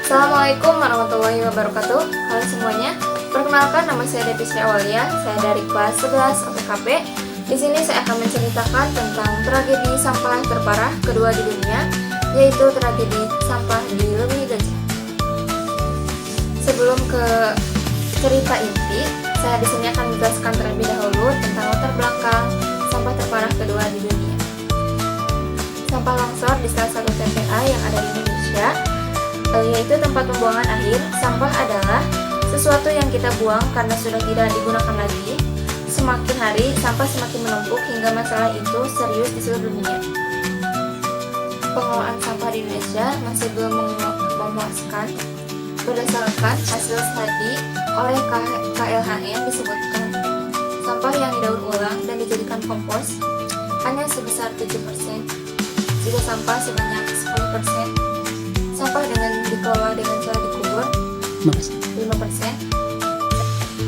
Assalamualaikum warahmatullahi wabarakatuh. Halo semuanya, perkenalkan nama saya Devi Sri Awalia. Saya dari kelas 11 OPKP. Di sini saya akan menceritakan tentang tragedi sampah terparah kedua di dunia, yaitu tragedi sampah di Lewi Gajah. Sebelum ke cerita inti, saya di sini akan menjelaskan terlebih dahulu tentang latar belakang sampah terparah kedua di dunia. Sampah longsor di salah satu TPA yang ada di Indonesia, yaitu tempat pembuangan akhir. Sampah adalah sesuatu yang kita buang karena sudah tidak digunakan lagi. Semakin hari, sampah semakin menumpuk hingga masalah itu serius di seluruh dunia. Pengelolaan sampah di Indonesia masih belum memuaskan. Berdasarkan hasil studi oleh KLHN disebutkan, sampah yang didaur ulang dan dijadikan kompos hanya sebesar 7%, jika sampah sebanyak 10%. Sampah dengan dikelola dengan cara dikubur 5%,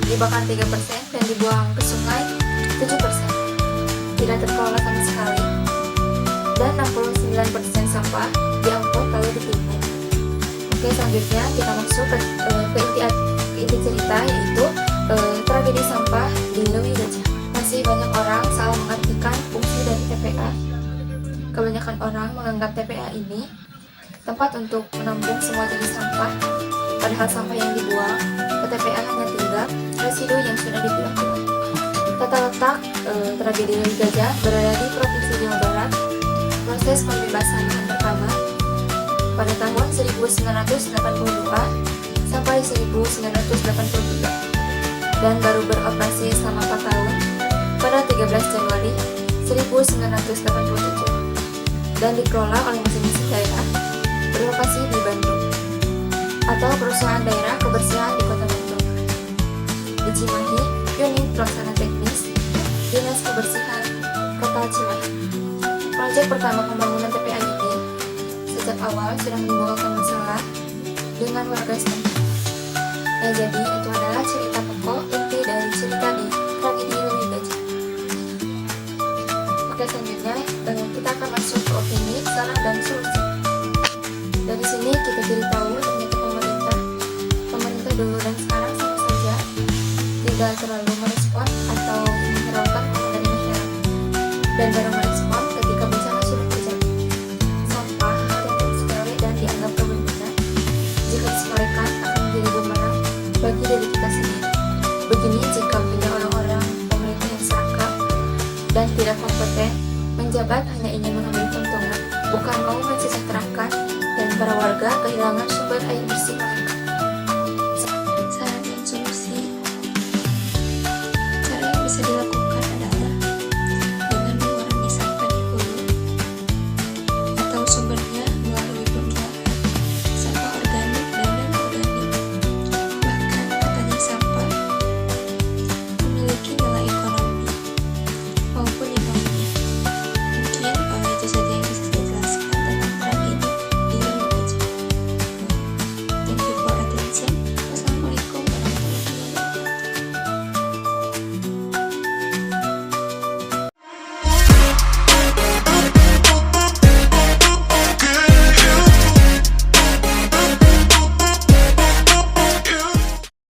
dibakar 3%, dan dibuang ke sungai 7%. Tidak terkelola sama sekali. Dan 69% sampah diangkut lalu ditimbun. Oke, selanjutnya kita masuk ke inti cerita, yaitu tragedi sampah di Lewi Gajah. Masih banyak orang salah mengartikan fungsi dari TPA. Kebanyakan orang menganggap TPA ini tempat untuk menampung semua jenis sampah, padahal sampah yang dibuang ke TPA hanya tinggal residu yang sudah dipilah-pilah. Tata letak tragedi Lewi Gajah berada di Provinsi Jawa Barat. Proses pembebasan lahan pertama pada tahun 1982 sampai 1983 dan baru beroperasi selama 4 tahun pada 13 Januari 1987 dan dikelola oleh masing-masing daerah berlokasi di Bandung atau Perusahaan Daerah Kebersihan di Kota Bandung. Di Cimahi, Unit Pelaksana Teknis Dinas Kebersihan Kota Cimahi. Proyek pertama pembangunan TPA ini sejak awal sudah menimbulkan masalah dengan warga setempat. Jadi itu adalah cerita pokok inti dari cerita di tragedi Lewi Gajah. Oke, selanjutnya kita akan masuk ke opini, saran, dan solusi. Dari sini kita jadi tahu ternyata pemerintah dulu dan sekarang sama saja, tidak terlalu merespon atau menghiraukan dari masyarakat, dan baru merespon ketika bencana sudah terjadi. Sampah yang sepele dan dianggap berguna, jika disesuaikan akan menjadi bumerang bagi diri kita sendiri. Begini jika punya orang-orang pemerintah yang serakah dan tidak kompeten, menjabat hanya ingin mengambil keuntungan, bukan mau mensejahterakan, dan para warga kehilangan sumber air bersih.